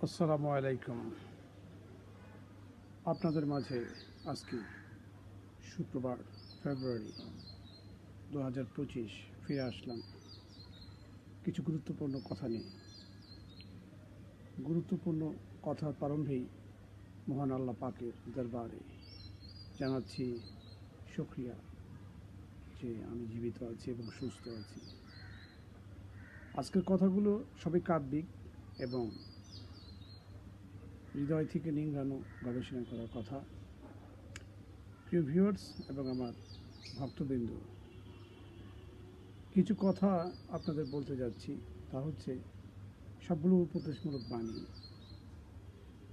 আসসালামু আলাইকুম। আপনাদের মাঝে আজকে শুক্রবার ফেব্রুয়ারি 2025 ফিরে আসলাম কিছু গুরুত্বপূর্ণ কথা নিয়ে। গুরুত্বপূর্ণ কথার প্রারম্ভেই মহান আল্লাহ পাকের দরবারে জানাচ্ছি শুকরিয়া যে আমি জীবিত আছি এবং সুস্থ আছি। আজকের কথাগুলো সবই কাব্যিক এবং হৃদয় থেকে নিংড়ানো গবেষণা করার কথা। প্রিয় ভিউয়ার্স এবং আমার ভক্তবৃন্দ, কিছু কথা আপনাদের বলতে যাচ্ছি, তা হচ্ছে সবগুলো উপদেশমূলক বাণী।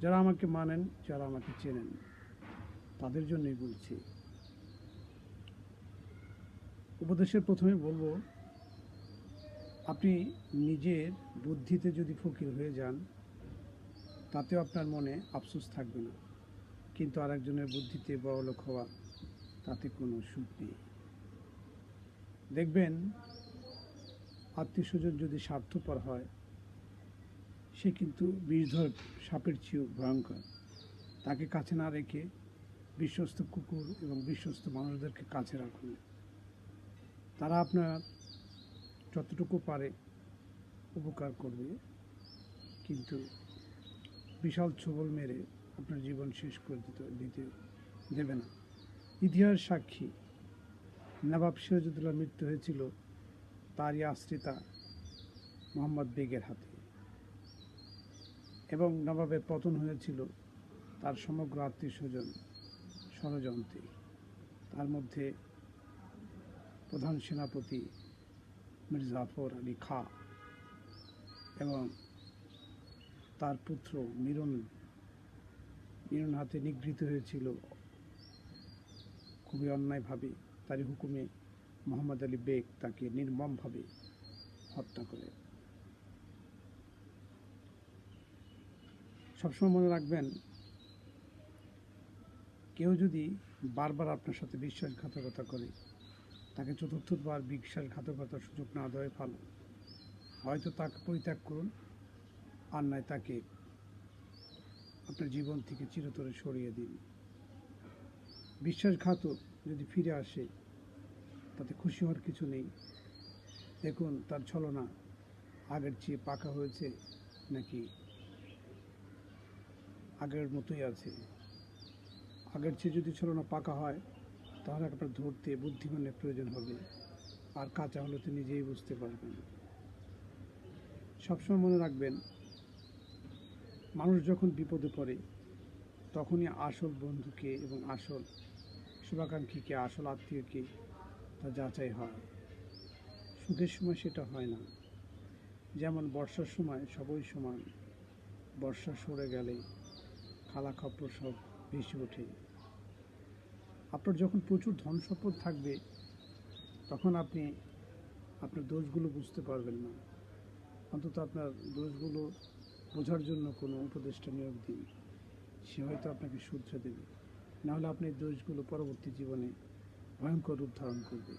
যারা আমাকে মানেন, যারা আমাকে চেনেন, তাদের জন্যই বলছি। উপদেশের প্রথমে বলবো, আপনি নিজের বুদ্ধিতে যদি ফকির হয়ে যান, তাতেও আপনার মনে আফসোস থাকবে না, কিন্তু আরেকজনের বুদ্ধিতে বড়লোক হওয়া, তাতে কোনো সুখ নেই। দেখবেন, আত্মীয় স্বজন যদি স্বার্থপর হয়, সে কিন্তু বিষধর সাপের চেয়েও ভয়ঙ্কর। তাকে কাছে না রেখে বিশ্বস্ত কুকুর এবং বিশ্বস্ত মানুষদেরকে কাছে রাখুন। তারা আপনার যতটুকু পারে উপকার করবে, কিন্তু বিশাল ছোবল মেরে আপনার জীবন শেষ করে দিতে দেবে না। ইতিহাস সাক্ষী, নবাব সিরাজউদ্দৌলার মৃত্যু হয়েছিল তারই আশ্রিতা মোহাম্মদ বেগের হাতে, এবং নবাবের পতন হয়েছিল তার সমগ্র আত্মীয় স্বজন ষড়যন্ত্রে। তার মধ্যে প্রধান সেনাপতি মীর জাফর আলী খাঁ এবং তার পুত্র মিরন হাতে নিগৃহীত হয়েছিল খুবই অন্যায়ভাবে। তারই হুকুমে মোহাম্মদ আলী বেগ তাকে নির্মমভাবে হত্যা করে। সবসময় মনে রাখবেন, কেউ যদি বারবার আপনার সাথে বিশ্বাসঘাতকতা করে, তাকে চতুর্থবার বিশ্বাসঘাতকতার সুযোগ না দেওয়াই ভালো। হয়তো তাকে পরিত্যাগ করুন, আর নয় তাকে আপনার জীবন থেকে চিরতরে সরিয়ে দিন। বিশ্বাসঘাতক যদি ফিরে আসে, তাতে খুশি হওয়ার কিছু নেই। দেখুন তার ছলনা আগের চেয়ে পাকা হয়েছে নাকি আগের মতোই আছে। আগের চেয়ে যদি ছলনা পাকা হয়, তাহলে আপনার ধরতে বুদ্ধিমানের প্রয়োজন হবে, আর কাঁচা হলে তো নিজেই বুঝতে পারবেন। সবসময় মনে রাখবেন, মানুষ যখন বিপদে পড়ে, তখনই আসল বন্ধুকে এবং আসল শুভাকাঙ্ক্ষীকে, আসল আত্মীয়কে তা যাচাই হয়। সুখের সময় সেটা হয় না। যেমন বর্ষার সময় সবই সমান, বর্ষা সরে গেলে খালা খপ্পর সব ভেসে ওঠে। আপনার যখন প্রচুর ধন সম্পদ থাকবে, তখন আপনি আপনার দোষগুলো বুঝতে পারবেন না। অন্তত আপনার দোষগুলো বোঝার জন্য কোনো উপদেষ্টা নিয়োগ দিন, সে হয়তো আপনাকে শুধরে দেবে। নাহলে আপনি দোষগুলো পরবর্তী জীবনে ভয়ঙ্কর রূপ ধারণ করবে।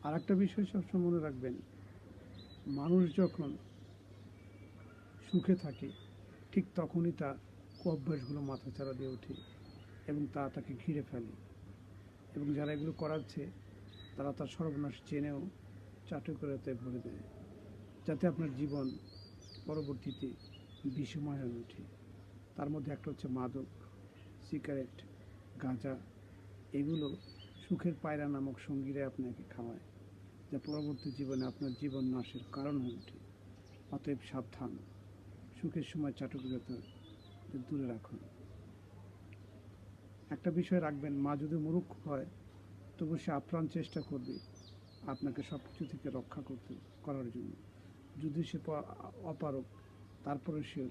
আর একটা বিষয় সবসময় মনে রাখবেন, মানুষ যখন সুখে থাকে, ঠিক তখনই তার কুঅভ্যাসগুলো মাথাচাড়া দিয়ে ওঠে এবং তাকে ঘিরে ফেলে, এবং যারা এগুলো করাচ্ছে তারা তার সর্বনাশ জেনেও চাটুকারিতায় ভরে দেয়, যাতে আপনার জীবন পরবর্তীতে বিষময় হয়ে ওঠে। তার মধ্যে একটা হচ্ছে মাদক, সিগারেট, গাঁজা। এগুলো সুখের পায়রা নামক সঙ্গীরা আপনাকে খাওয়ায়, যা পরবর্তী জীবনে আপনার জীবন নাশের কারণ হয়ে ওঠে। অতএব সাবধান, সুখের সময় চাটুকারিতা দূরে রাখুন। একটা বিষয় রাখবেন, মা যদি মূর্খ হয়, তবু সে আপ্রাণ চেষ্টা করবে আপনাকে সব কিছু থেকে রক্ষা করার জন্য। যদি সে অপারক, তারপরে সে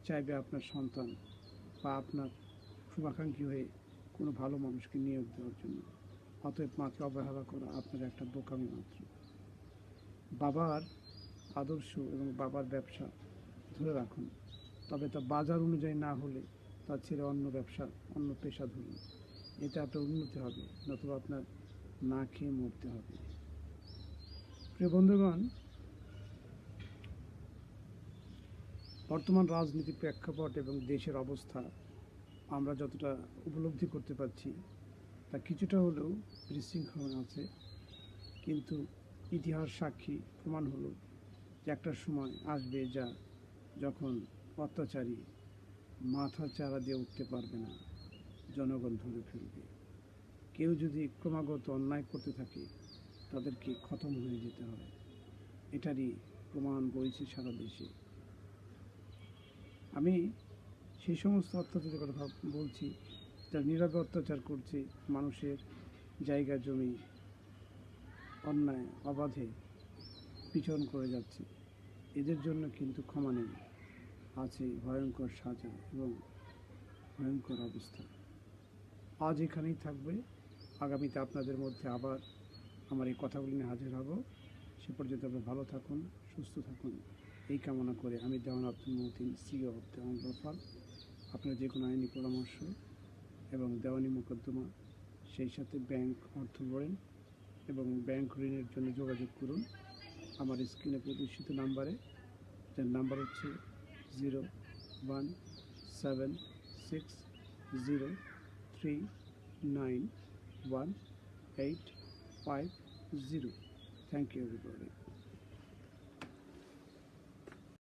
চাইবে আপনার সন্তান বা আপনার শুভাকাঙ্ক্ষী হয়ে কোনো ভালো মানুষকে নিয়োগ দেওয়ার জন্য। অতএব মাকে অবহেলা করা আপনার একটা বোকামি মাত্র। বাবার আদর্শ এবং বাবার ব্যবসা ধরে রাখুন, তবে তা বাজার অনুযায়ী না হলে তা ছেড়ে অন্য ব্যবসা, অন্য পেশা ধরুন। এতে আপনার উন্নতি হবে, নতুবা আপনার না খেয়ে মরতে হবে। প্রিয় বন্ধুগণ, বর্তমান রাজনীতি প্রেক্ষাপট এবং দেশের অবস্থা আমরা যতটা উপলব্ধি করতে পারছি তা কিছুটা হলেও বিশৃঙ্খলা আছে, কিন্তু ইতিহাস সাক্ষী প্রমাণ হলো যে একটা সময় আসবে যখন অত্যাচারী মাথা চারা দিয়ে উঠতে পারবে না, জনগণ ধরে ফেলবে। কেউ যদি ক্রমাগত অন্যায় করতে থাকে তাদেরকে খতম হয়ে যেতে হবে, এটারই প্রমাণ বইছে সারা দেশে। আমি সেই সমস্ত অত্যাচারের কথা বলছি যারা নীরবে অত্যাচার করছে, মানুষের জায়গা জমি অন্যায় অবাধে পিছন করে যাচ্ছে। এদের জন্য কিন্তু ক্ষমা নেই, আছে ভয়ঙ্কর সাজা এবং ভয়ঙ্কর অবস্থা। আজ এখানেই থাকবে, আগামীতে আপনাদের মধ্যে আবার আমার এই কথাগুলি নিয়ে হাজির হব। সে পর্যন্ত আপনি ভালো থাকুন, সুস্থ থাকুন, এই কামনা করে আমি Dewan Abdul Matin, CEO of Dewan law firm, আপনার যে কোনো আইনি পরামর্শ এবং দেওয়ানি মোকদ্দমা, সেই সাথে ব্যাংক অর্থ লোন এবং ব্যাংক ঋণের জন্য যোগাযোগ করুন আমার স্ক্রিনে প্রদর্শিত নাম্বারে, যার নাম্বার হচ্ছে 01760391850। Thank you everybody.